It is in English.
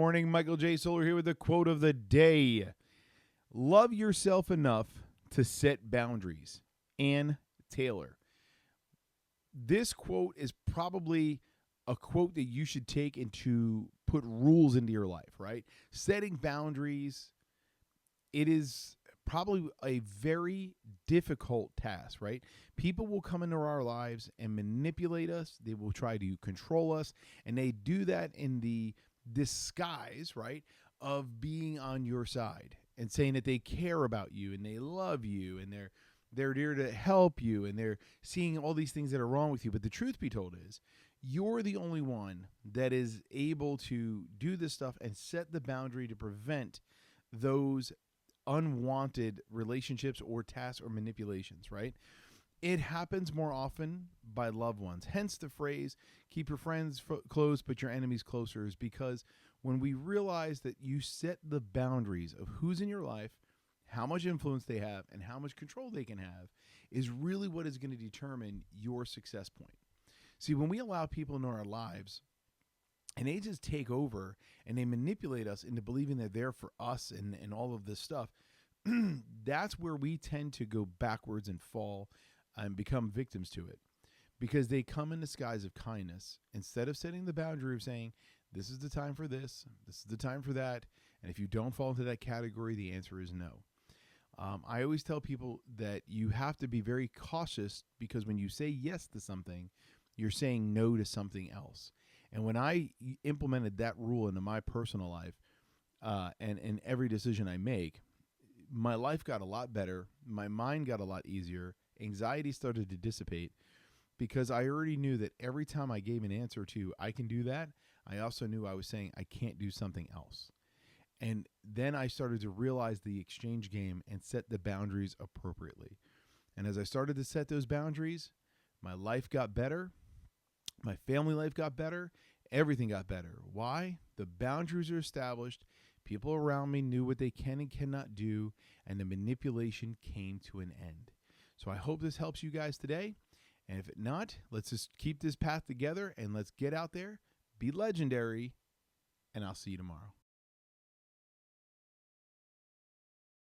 morning. Michael J. Solar here with the quote of the day. Love yourself enough to set boundaries. Ann Taylor. This quote is probably a quote that you should take and to put rules into your life, right? Setting boundaries, it is probably a very difficult task, right? People will come into our lives and manipulate us. They will try to control us, and they do that in the disguise, right, of being on your side and saying that they care about you and they love you and they're there to help you and they're seeing all these things that are wrong with you. But the truth be told is you're the only one that is able to do this stuff and set the boundary to prevent those unwanted relationships or tasks or manipulations, right? It happens more often by loved ones. Hence the phrase, keep your friends close, but your enemies closer, is because when we realize that you set the boundaries of who's in your life, how much influence they have, and how much control they can have is really what is going to determine your success point. See, when we allow people into our lives and they just take over and they manipulate us into believing that they're for us and all of this stuff, that's where we tend to go backwards and fall and become victims to it, because they come in disguise of kindness instead of setting the boundary of saying, this is the time for this is the time for that, and if you don't fall into that category, the answer is no. I always tell people that you have to be very cautious, because when you say yes to something, you're saying no to something else. And when I implemented that rule into my personal life, and in every decision I make, my life got a lot better. My mind got a lot easier. Anxiety started to dissipate, because I already knew that every time I gave an answer to, I can do that, I also knew I was saying I can't do something else. And then I started to realize the exchange game and set the boundaries appropriately. And as I started to set those boundaries, my life got better. My family life got better. Everything got better. Why? The boundaries are established. People around me knew what they can and cannot do, and the manipulation came to an end. So I hope this helps you guys today. And if not, let's just keep this path together and let's get out there, be legendary, and I'll see you tomorrow.